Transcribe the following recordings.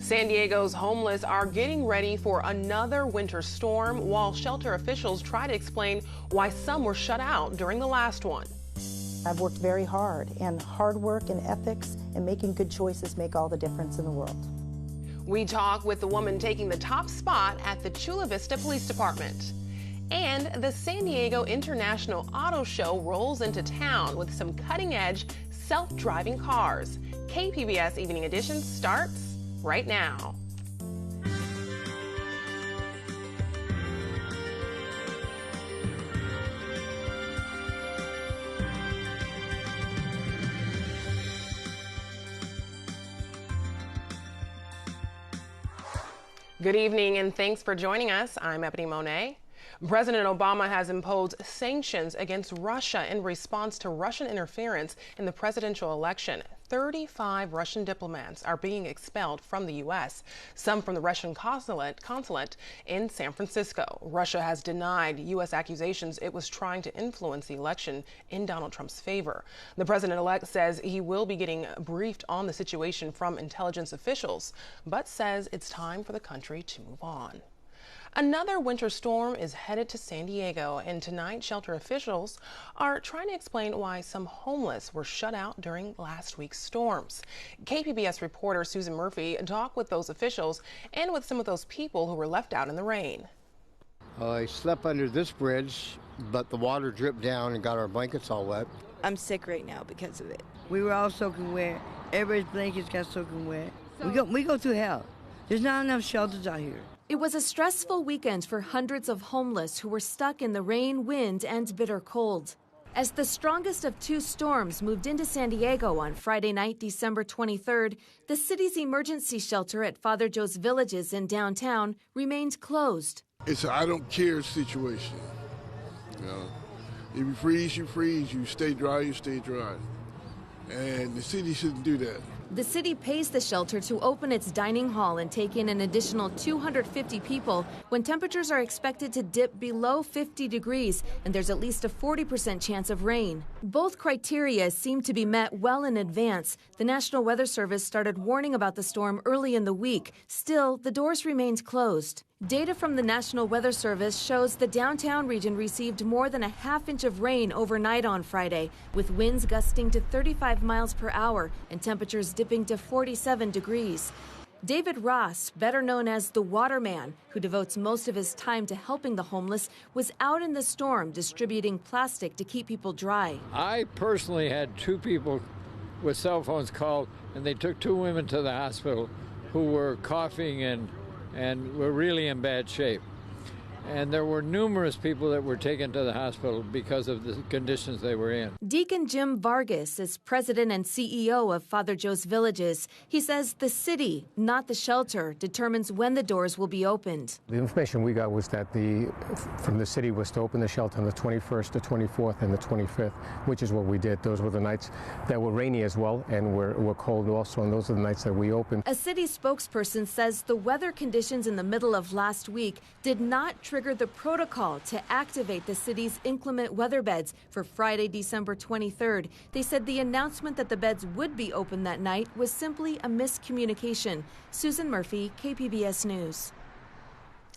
San Diego's homeless are getting ready for another winter storm while shelter officials try to explain why some were shut out during the last one. I've worked very hard, and hard work and ethics and making good choices make all the difference in the world. We talk with the woman taking the top spot at the Chula Vista Police Department. And the San Diego International Auto Show rolls into town with some cutting-edge self-driving cars. KPBS Evening Edition starts right now. Good evening and thanks for joining us. I'm Ebony Monet. President Obama has imposed sanctions against Russia in response to Russian interference in the presidential election. 35 Russian diplomats are being expelled from the U.S., some from the Russian consulate in San Francisco. Russia has denied U.S. accusations it was trying to influence the election in Donald Trump's favor. The president-elect says he will be getting briefed on the situation from intelligence officials, but says it's time for the country to move on. Another winter storm is headed to San Diego, and tonight shelter officials are trying to explain why some homeless were shut out during last week's storms. KPBS reporter Susan Murphy talked with those officials and with some of those people who were left out in the rain. I slept under this bridge, but the water dripped down and got our blankets all wet. I'm sick right now because of it. We were all soaking wet. Everybody's blankets got soaking wet. We go through hell. There's not enough shelters out here. It was a stressful weekend for hundreds of homeless who were stuck in the rain, wind, and bitter cold. As the strongest of two storms moved into San Diego on Friday night, December 23rd, the city's emergency shelter at Father Joe's Villages in downtown remained closed. It's a I don't care situation. You know, if you freeze, you freeze. You stay dry, you stay dry. And the city shouldn't do that. The city pays the shelter to open its dining hall and take in an additional 250 people when temperatures are expected to dip below 50 degrees and there's at least a 40% chance of rain. Both criteria seem to be met well in advance. The National Weather Service started warning about the storm early in the week. Still, the doors remained closed. Data from the National Weather Service shows the downtown region received more than a half inch of rain overnight on Friday, with winds gusting to 35 miles per hour and temperatures dipping to 47 degrees. David Ross, better known as the Waterman, who devotes most of his time to helping the homeless, was out in the storm distributing plastic to keep people dry. I personally had two people with cell phones called, and they took two women to the hospital who were coughing and were really in bad shape. And there were numerous people that were taken to the hospital because of the conditions they were in. Deacon Jim Vargas is president and CEO of Father Joe's Villages. He says the city, not the shelter, determines when the doors will be opened. The information we got was that from the city was to open the shelter on the 21st, the 24th, and the 25th, which is what we did. Those were the nights that were rainy as well and were cold also, and those are the nights that we opened. A city spokesperson says the weather conditions in the middle of last week did not triggered the protocol to activate the city's inclement weather beds for Friday, December 23rd. They said the announcement that the beds would be open that night was simply a miscommunication. Susan Murphy, KPBS News.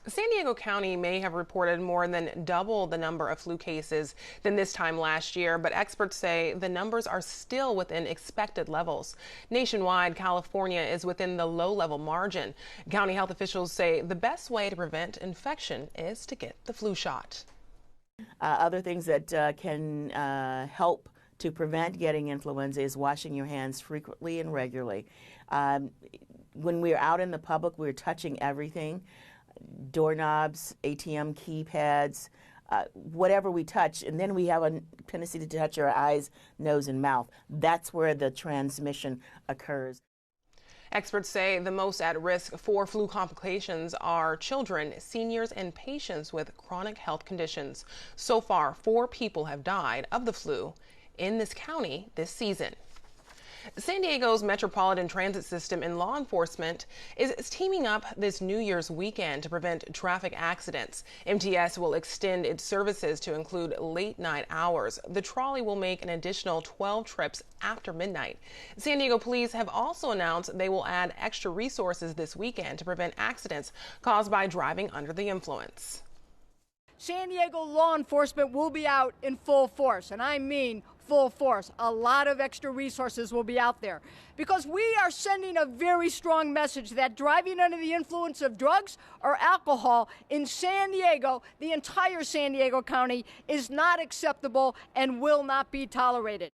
San Diego County may have reported more than double the number of flu cases than this time last year, but experts say the numbers are still within expected levels. Nationwide, California is within the low-level margin. County health officials say the best way to prevent infection is to get the flu shot. Other things that can help to prevent getting influenza is washing your hands frequently and regularly. When we're out in the public, we're touching everything. Doorknobs, ATM keypads, whatever we touch, and then we have a tendency to touch our eyes, nose, and mouth. That's where the transmission occurs. Experts say the most at risk for flu complications are children, seniors, and patients with chronic health conditions. So far, 4 people have died of the flu in this county this season. San Diego's Metropolitan Transit System and law enforcement is teaming up this New Year's weekend to prevent traffic accidents. MTS will extend its services to include late night hours. The trolley will make an additional 12 trips after midnight. San Diego police have also announced they will add extra resources this weekend to prevent accidents caused by driving under the influence. San Diego law enforcement will be out in full force, and I mean full force. A lot of extra resources will be out there because we are sending a very strong message that driving under the influence of drugs or alcohol in San Diego, the entire San Diego County, is not acceptable and will not be tolerated.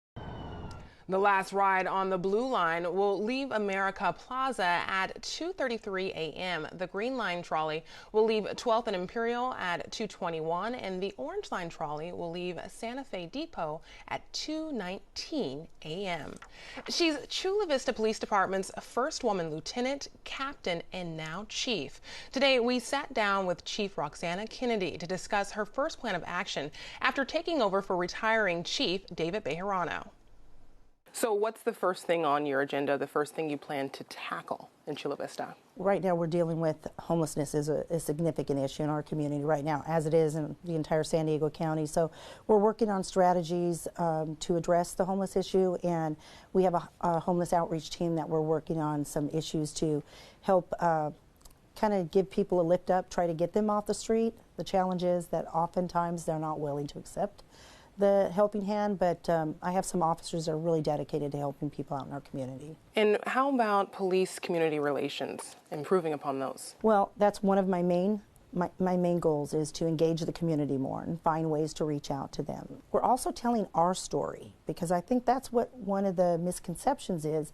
The last ride on the Blue Line will leave America Plaza at 2:33 a.m. The Green Line trolley will leave 12th and Imperial at 2:21, and the Orange Line trolley will leave Santa Fe Depot at 2:19 a.m. She's Chula Vista Police Department's first woman lieutenant, captain, and now chief. Today, we sat down with Chief Roxana Kennedy to discuss her first plan of action after taking over for retiring Chief David Bejarano. So what's the first thing on your agenda, the first thing you plan to tackle in Chula Vista? Right now we're dealing with homelessness is a significant issue in our community right now, as it is in the entire San Diego County. So we're working on strategies to address the homeless issue, and we have a homeless outreach team that we're working on some issues to help kind of give people a lift up, try to get them off the street. The challenge is that oftentimes they're not willing to accept the helping hand, but I have some officers that are really dedicated to helping people out in our community. And how about police-community relations, improving upon those? Well, that's one of my main goals, is to engage the community more and find ways to reach out to them. We're also telling our story, because I think that's what one of the misconceptions is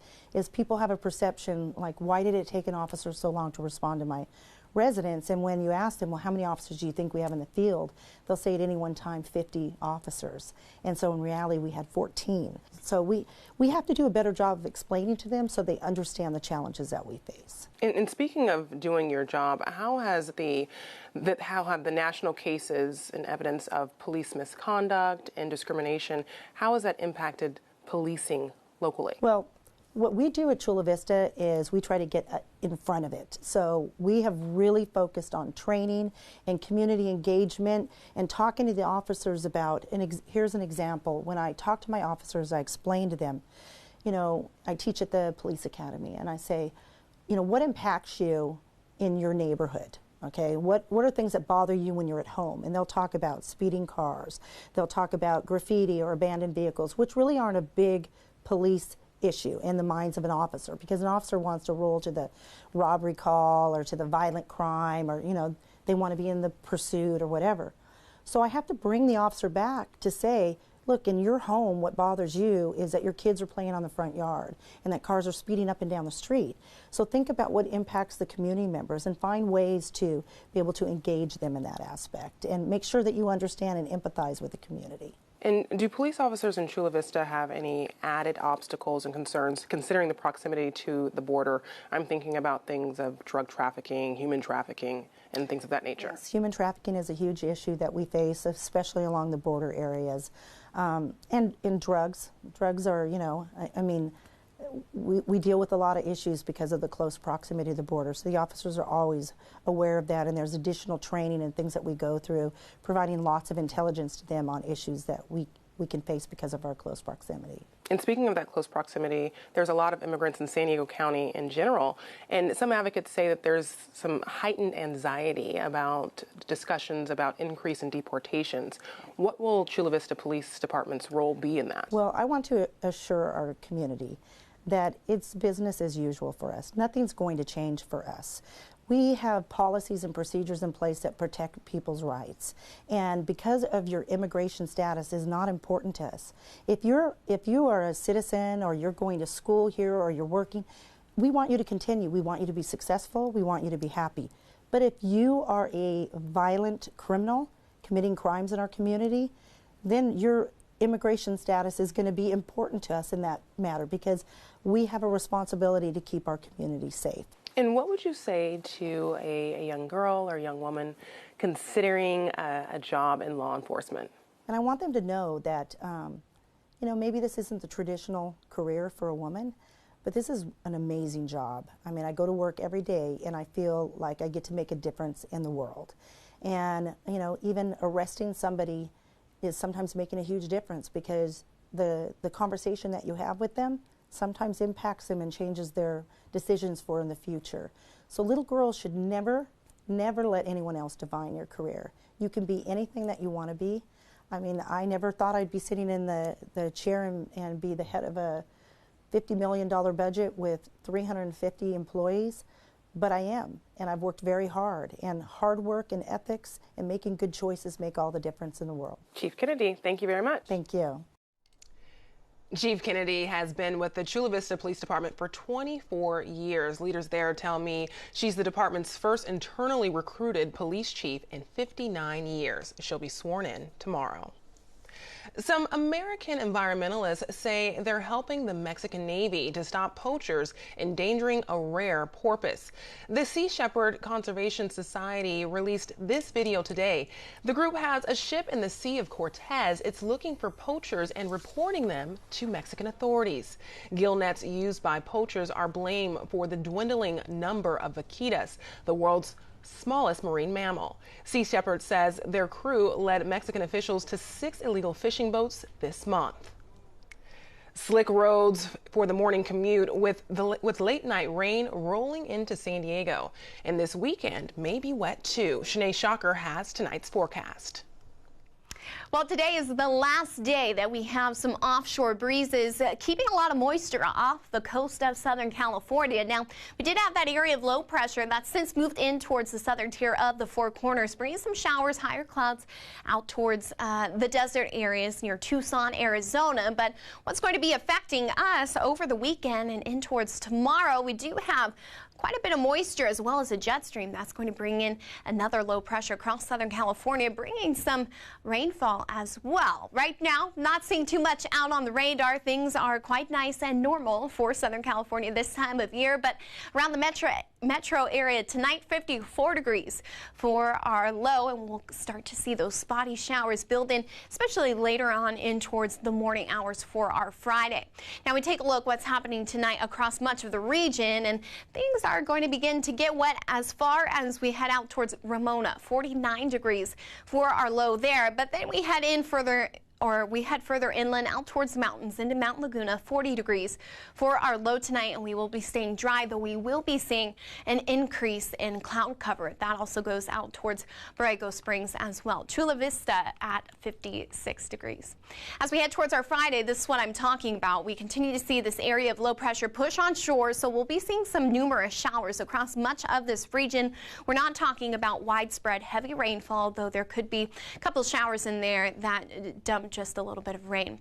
people have a perception like, why did it take an officer so long to respond to my residents? And when you ask them, well, how many officers do you think we have in the field? They'll say at any one time 50 officers. And so in reality, we had 14. So we have to do a better job of explaining to them so they understand the challenges that we face. And speaking of doing your job, how have the national cases and evidence of police misconduct and discrimination, how has that impacted policing locally? Well, what we do at Chula Vista is we try to get in front of it. So we have really focused on training and community engagement and talking to the officers about, and here's an example. When I talk to my officers, I explain to them, you know, I teach at the police academy, and I say, you know, what impacts you in your neighborhood? Okay, what are things that bother you when you're at home? And they'll talk about speeding cars. They'll talk about graffiti or abandoned vehicles, which really aren't a big police issue in the minds of an officer, because an officer wants to roll to the robbery call or to the violent crime, or, you know, they want to be in the pursuit or whatever. So I have to bring the officer back to say, look, in your home, what bothers you is that your kids are playing on the front yard and that cars are speeding up and down the street. So think about what impacts the community members and find ways to be able to engage them in that aspect and make sure that you understand and empathize with the community. And do police officers in Chula Vista have any added obstacles and concerns considering the proximity to the border? I'm thinking about things of drug trafficking, human trafficking, and things of that nature. Yes, human trafficking is a huge issue that we face, especially along the border areas. And in drugs. Drugs are, you know, I mean, we deal with a lot of issues because of the close proximity to the border. So the officers are always aware of that, and there's additional training and things that we go through, providing lots of intelligence to them on issues that we can face because of our close proximity. And speaking of that close proximity, there's a lot of immigrants in San Diego County in general, and some advocates say that there's some heightened anxiety about discussions about increase in deportations. What will Chula Vista Police Department's role be in that? Well, I want to assure our community that it's business as usual for us. Nothing's going to change for us. We have policies and procedures in place that protect people's rights. And because of your immigration status is not important to us. If you are a citizen, or you're going to school here, or you're working, we want you to continue. We want you to be successful. We want you to be happy. But if you are a violent criminal committing crimes in our community, then your immigration status is going to be important to us in that matter, because we have a responsibility to keep our community safe. And what would you say to a young girl or young woman considering a job in law enforcement? And I want them to know that you know, maybe this isn't the traditional career for a woman, but this is an amazing job. I mean, I go to work every day and I feel like I get to make a difference in the world. And, you know, even arresting somebody is sometimes making a huge difference, because the conversation that you have with them sometimes impacts them and changes their decisions for in the future. So little girls should never let anyone else define your career. You can be anything that you want to be. I mean, I never thought I'd be sitting in the chair and be the head of a $50 million budget with 350 employees, but I am, and I've worked very hard, and hard work and ethics and making good choices make all the difference in the world. Chief Kennedy, thank you very much. Thank you. Chief Kennedy has been with the Chula Vista Police Department for 24 years. Leaders there tell me she's the department's first internally recruited police chief in 59 years. She'll be sworn in tomorrow. Some American environmentalists say they're helping the Mexican Navy to stop poachers endangering a rare porpoise. The Sea Shepherd Conservation Society released this video today. The group has a ship in the Sea of Cortez. It's looking for poachers and reporting them to Mexican authorities. Gill nets used by poachers are blamed for the dwindling number of vaquitas, the world's smallest marine mammal. Sea Shepherd says their crew led Mexican officials to 6 illegal fishing boats this month. Slick roads for the morning commute with late night rain rolling into San Diego. And this weekend may be wet too. Shanae Shocker has tonight's forecast. Well, today is the last day that we have some offshore breezes, keeping a lot of moisture off the coast of Southern California. Now, we did have that area of low pressure that's since moved in towards the southern tier of the Four Corners, bringing some showers, higher clouds out towards the desert areas near Tucson, Arizona. But what's going to be affecting us over the weekend and in towards tomorrow, we do have quite a bit of moisture as well as a jet stream that's going to bring in another low pressure across Southern California, bringing some rainfall as well. Right now, not seeing too much out on the radar. Things are quite nice and normal for Southern California this time of year, but around the metro area tonight, 54 degrees for our low, and we'll start to see those spotty showers build in, especially later on in towards the morning hours for our Friday. Now we take a look what's happening tonight across much of the region, and things are going to begin to get wet as far as we head out towards Ramona, 49 degrees for our low there, but then we head further inland out towards the mountains into Mount Laguna, 40 degrees for our low tonight, and we will be staying dry, though we will be seeing an increase in cloud cover. That also goes out towards Borrego Springs as well. Chula Vista at 56 degrees. As we head towards our Friday, this is what I'm talking about. We continue to see this area of low pressure push on shore, so we'll be seeing some numerous showers across much of this region. We're not talking about widespread heavy rainfall, though there could be a couple showers in there that dump just a little bit of rain.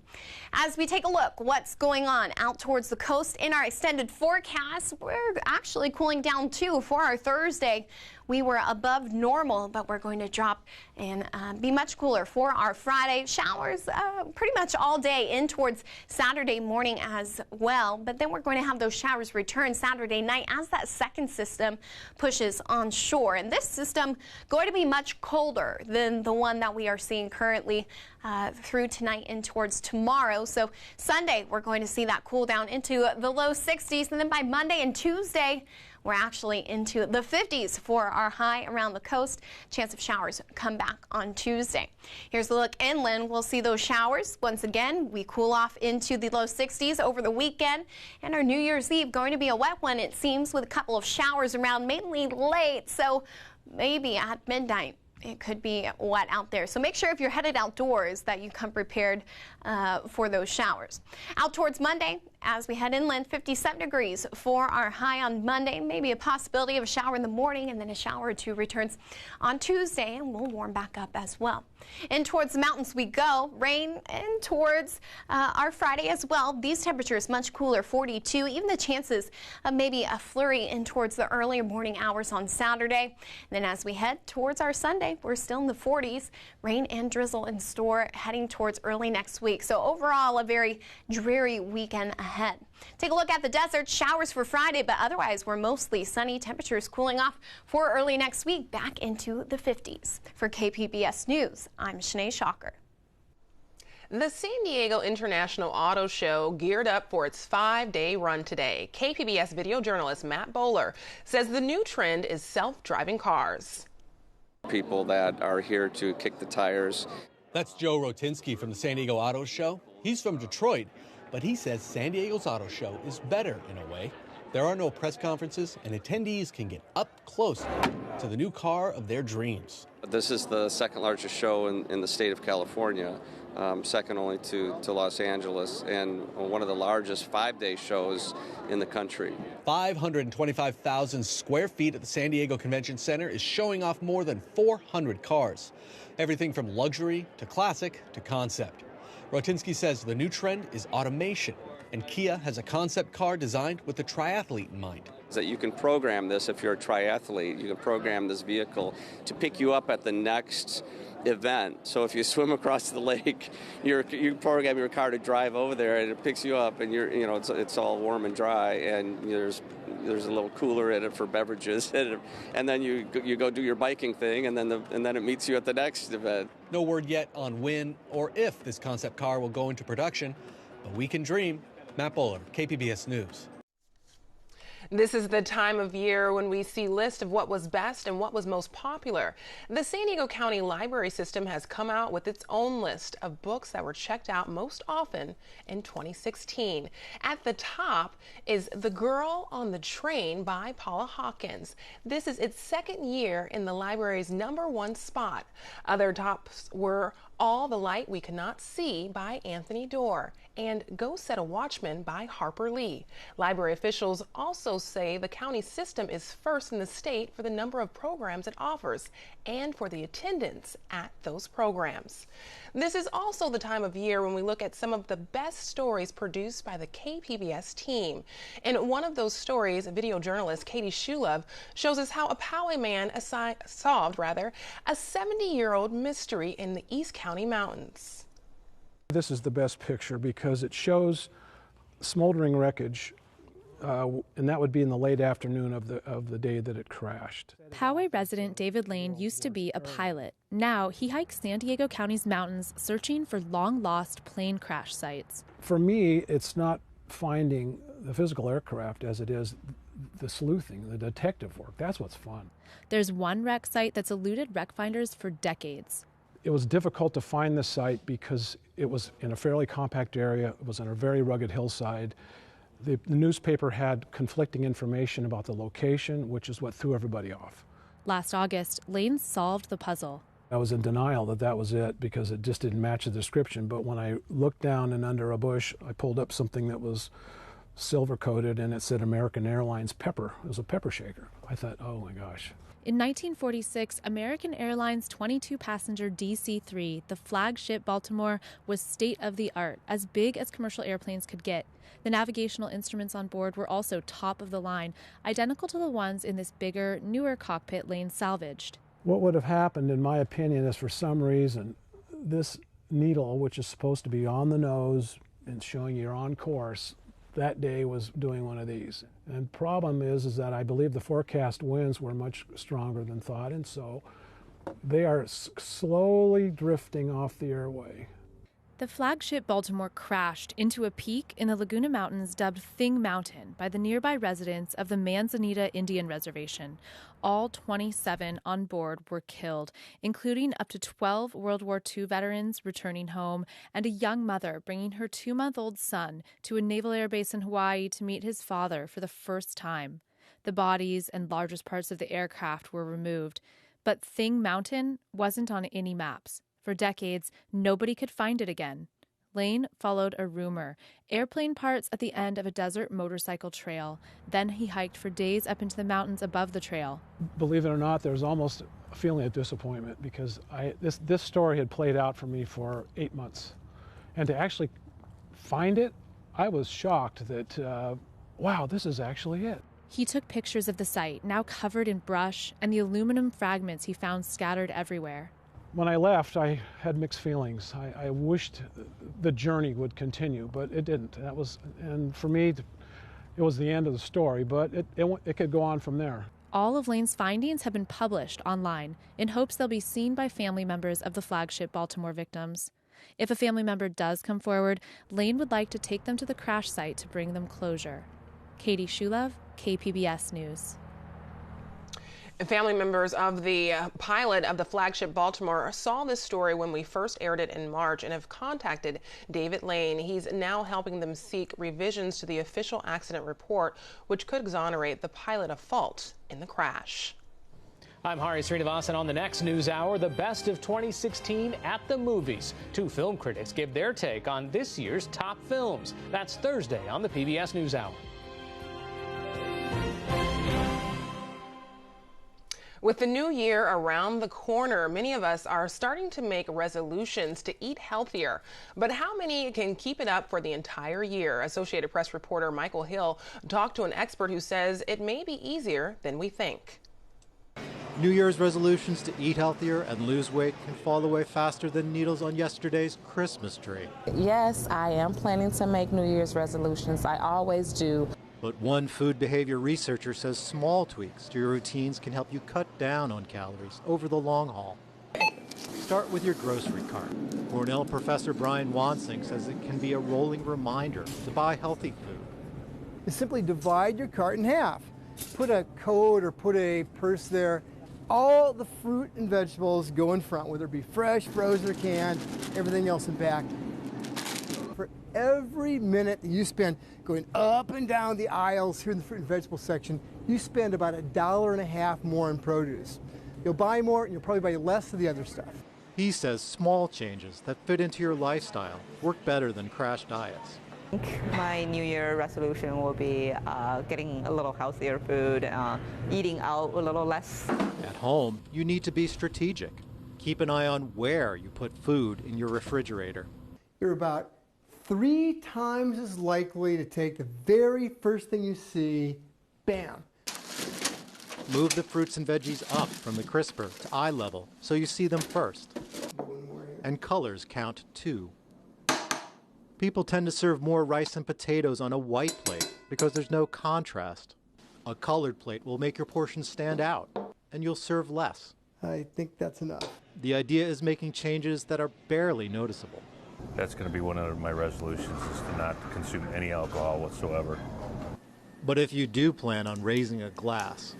As we take a look what's going on out towards the coast in our extended forecast, we're actually cooling down too for our Thursday. We were above normal, but we're going to drop and be much cooler for our Friday. Showers pretty much all day in towards Saturday morning as well, but then we're going to have those showers return Saturday night as that second system pushes onshore. And this system going to be much colder than the one that we are seeing currently through tonight and towards tomorrow. So Sunday, we're going to see that cool down into the low 60s, and then by Monday and Tuesday, we're actually into the 50s for our high around the coast. Chance of showers come back on Tuesday. Here's a look inland. We'll see those showers. Once again, we cool off into the low 60s over the weekend. And our New Year's Eve going to be a wet one, it seems, with a couple of showers around, mainly late. So maybe at midnight, it could be wet out there. So make sure if you're headed outdoors that you come prepared for those showers. Out towards Monday, as we head inland, 57 degrees for our high on Monday. Maybe a possibility of a shower in the morning, and then a shower or two returns on Tuesday, and we'll warm back up as well. In towards the mountains we go. Rain in towards our Friday as well. These temperatures much cooler, 42. Even the chances of maybe a flurry in towards the earlier morning hours on Saturday. And then as we head towards our Sunday, we're still in the 40s. Rain and drizzle in store heading towards early next week. So overall, a very dreary weekend ahead. Take a look at the desert. Showers for Friday, but otherwise we're mostly sunny. Temperatures cooling off for early next week, back into the 50s. For KPBS News, I'm Shanae Shocker. The San Diego International Auto Show geared up for its 5-day run today. KPBS video journalist Matt Bowler says the new trend is self-driving cars. People that are here to kick the tires. That's Joe Rotinsky from the San Diego Auto Show. He's from Detroit, but he says San Diego's auto show is better in a way. There are no press conferences, and attendees can get up close to the new car of their dreams. This is the second largest show in the state of California, second only to Los Angeles, and one of the largest 5-day shows in the country. 525,000 square feet at the San Diego Convention Center is showing off more than 400 cars. Everything from luxury to classic to concept. Rotinsky says the new trend is automation, and Kia has a concept car designed with the triathlete in mind. That you can program this if you're a triathlete. You can program this vehicle to pick you up at the next event. So if you swim across the lake, you program your car to drive over there, and it picks you up, and it's all warm and dry, and there's a little cooler in it for beverages, and then you go do your biking thing, and then it meets you at the next event. No word yet on when or if this concept car will go into production, but we can dream. Matt Bowler, KPBS News. This is the time of year when we see lists of what was best and what was most popular. The San Diego County Library System has come out with its own list of books that were checked out most often in 2016. At the top is The Girl on the Train by Paula Hawkins. This is its second year in the library's #1 spot. Other tops were All the Light We Could Not See by Anthony Doerr and Go Set a Watchman by Harper Lee. Library officials also say the county system is first in the state for the number of programs it offers and for the attendance at those programs. This is also the time of year when we look at some of the best stories produced by the KPBS team. In one of those stories, video journalist Katie Shulov shows us how a Poway man solved a 70-year-old mystery in the East County Mountains. This is the best picture because it shows smoldering wreckage, and that would be in the late afternoon of the day that it crashed. Poway resident David Lane used to be a pilot. Now he hikes San Diego County's mountains searching for long-lost plane crash sites. For me, it's not finding the physical aircraft as it is the sleuthing, the detective work. That's what's fun. There's one wreck site that's eluded wreck finders for decades. It was difficult to find the site because it was in a fairly compact area. It was on a very rugged hillside. The newspaper had conflicting information about the location, which is what threw everybody off. Last August, Lane solved the puzzle. I was in denial that was it because it just didn't match the description. But when I looked down and under a bush, I pulled up something that was silver coated and it said American Airlines Pepper. It was a pepper shaker. I thought, oh my gosh. In 1946, American Airlines 22-passenger DC-3, the flagship Baltimore, was state-of-the-art, as big as commercial airplanes could get. The navigational instruments on board were also top of the line, identical to the ones in this bigger, newer cockpit Lane salvaged. What would have happened, in my opinion, is for some reason, this needle, which is supposed to be on the nose and showing you're on course, that day was doing one of these. And the problem is that I believe the forecast winds were much stronger than thought, and so they are slowly drifting off the airway. The flagship Baltimore crashed into a peak in the Laguna Mountains dubbed Thing Mountain by the nearby residents of the Manzanita Indian Reservation. All 27 on board were killed, including up to 12 World War II veterans returning home and a young mother bringing her 2-month-old son to a naval air base in Hawaii to meet his father for the first time. The bodies and largest parts of the aircraft were removed, but Thing Mountain wasn't on any maps. For decades, nobody could find it again. Lane followed a rumor, airplane parts at the end of a desert motorcycle trail. Then he hiked for days up into the mountains above the trail. Believe it or not, there's almost a feeling of disappointment because this story had played out for me for 8 months. And to actually find it, I was shocked that, wow, this is actually it. He took pictures of the site, now covered in brush, and the aluminum fragments he found scattered everywhere. When I left, I had mixed feelings. I wished the journey would continue, but it didn't. And for me, it was the end of the story, but it could go on from there. All of Lane's findings have been published online in hopes they'll be seen by family members of the flagship Baltimore victims. If a family member does come forward, Lane would like to take them to the crash site to bring them closure. Katie Shulev, KPBS News. Family members of the pilot of the flagship Baltimore saw this story when we first aired it in March and have contacted David Lane. He's now helping them seek revisions to the official accident report, which could exonerate the pilot of fault in the crash. I'm Hari Srinivasan. On the next news hour, the best of 2016 at the movies. 2 film critics give their take on this year's top films. That's Thursday on the PBS NewsHour. With the new year around the corner, many of us are starting to make resolutions to eat healthier. But how many can keep it up for the entire year? Associated Press reporter Michael Hill talked to an expert who says it may be easier than we think. New Year's resolutions to eat healthier and lose weight can fall away faster than needles on yesterday's Christmas tree. Yes, I am planning to make New Year's resolutions. I always do. But one food behavior researcher says small tweaks to your routines can help you cut down on calories over the long haul. Start with your grocery cart. Cornell professor Brian Wansing says it can be a rolling reminder to buy healthy food. You simply divide your cart in half. Put a coat or put a purse there. All the fruit and vegetables go in front, whether it be fresh, frozen, or canned, everything else in back. For every minute that you spend going up and down the aisles here in the fruit and vegetable section, you spend about $1.50 more in produce. You'll buy more and you'll probably buy less of the other stuff. He says small changes that fit into your lifestyle work better than crash diets. My New Year resolution will be getting a little healthier food, eating out a little less. At home, you need to be strategic. Keep an eye on where you put food in your refrigerator. You're about 3 times as likely to take the very first thing you see, bam. Move the fruits and veggies up from the crisper to eye level so you see them first. And colors count too. People tend to serve more rice and potatoes on a white plate because there's no contrast. A colored plate will make your portions stand out, and you'll serve less. I think that's enough. The idea is making changes that are barely noticeable. That's going to be one of my resolutions, is to not consume any alcohol whatsoever. But if you do plan on raising a glass,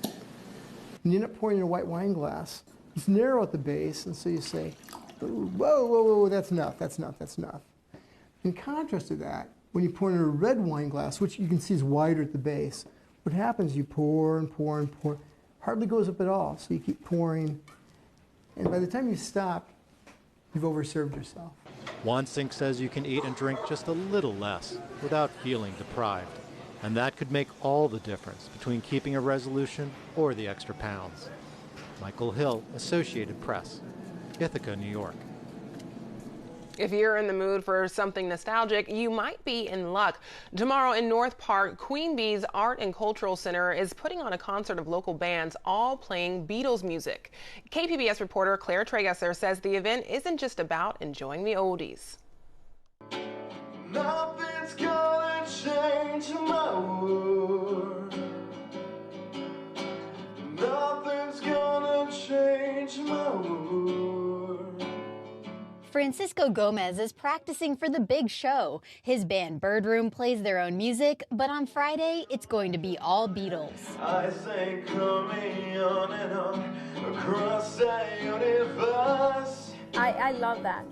you end up pouring in a white wine glass. It's narrow at the base, and so you say, whoa, whoa, whoa, that's enough, that's enough, that's enough. In contrast to that, when you pour in a red wine glass, which you can see is wider at the base, what happens, you pour and pour and pour, hardly goes up at all, so you keep pouring, and by the time you stop, you've overserved yourself. Wansink says you can eat and drink just a little less without feeling deprived, and that could make all the difference between keeping a resolution or the extra pounds. Michael Hill, Associated Press, Ithaca, New York. If you're in the mood for something nostalgic, you might be in luck. Tomorrow in North Park, Queen Bee's Art and Cultural Center is putting on a concert of local bands all playing Beatles music. KPBS reporter Claire Tragesser says the event isn't just about enjoying the oldies. Nothing's gonna change my world. Nothing's gonna change my world. Francisco Gomez is practicing for the big show. His band Bird Room plays their own music, but on Friday, it's going to be all Beatles. I say coming on and on across the universe. I love that.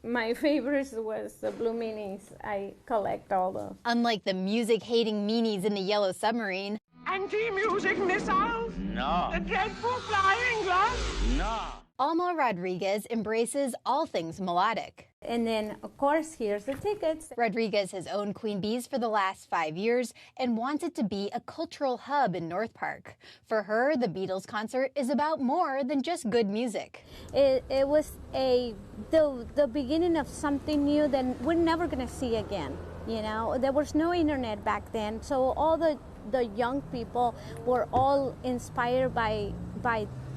My favorites was the Blue Minis. I collect all those. Unlike the music-hating meanies in the Yellow Submarine, anti-music missiles? No. The dreadful flying glass? No. Alma Rodriguez embraces all things melodic. And then, of course, here's the tickets. Rodriguez has owned Queen Bee's for the last 5 years and wants it to be a cultural hub in North Park. For her, the Beatles concert is about more than just good music. It was the beginning of something new that we're never going to see again. You know, there was no internet back then, so all the young people were all inspired by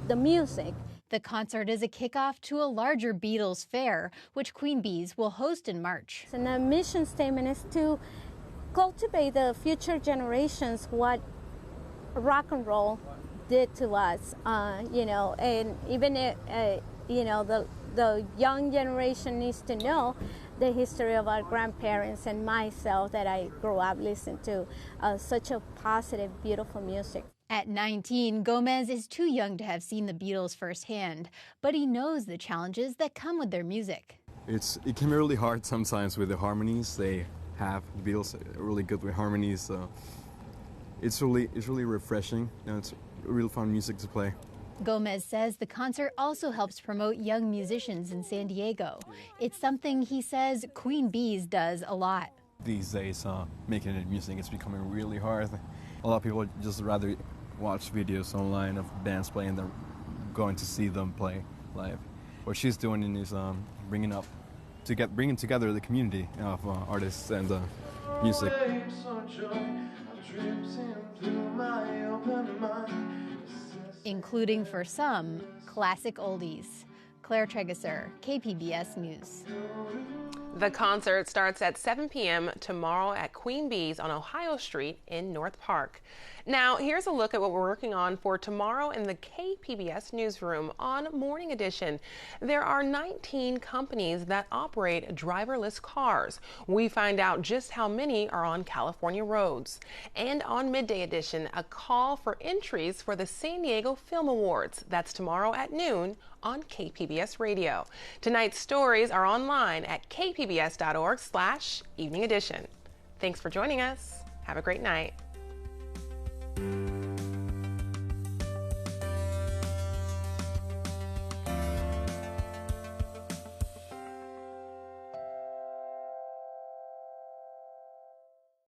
the music. The concert is a kickoff to a larger Beatles fair, which Queen Bee's will host in March. And the mission statement is to cultivate the future generations what rock and roll did to us, you know, and even, you know, the young generation needs to know the history of our grandparents and myself that I grew up listening to such a positive, beautiful music. At 19, Gomez is too young to have seen the Beatles firsthand, but he knows the challenges that come with their music. It can be really hard sometimes with the harmonies. The Beatles are really good with harmonies, so it's really refreshing. It's real fun music to play. Gomez says the concert also helps promote young musicians in San Diego. It's something he says Queen Bees does a lot. These days, making music is becoming really hard. A lot of people just rather watch videos online of bands playing than going to see them play live. What she's doing is bringing together the community of artists and music. Including for some, classic oldies. Claire Tregesser, KPBS News. The concert starts at 7 p.m. tomorrow at Queen Bee's on Ohio Street in North Park. Now, here's a look at what we're working on for tomorrow in the KPBS newsroom on Morning Edition. There are 19 companies that operate driverless cars. We find out just how many are on California roads. And on Midday Edition, a call for entries for the San Diego Film Awards. That's tomorrow at noon on KPBS Radio. Tonight's stories are online at kpbs.org/evening edition. Thanks for joining us. Have a great night.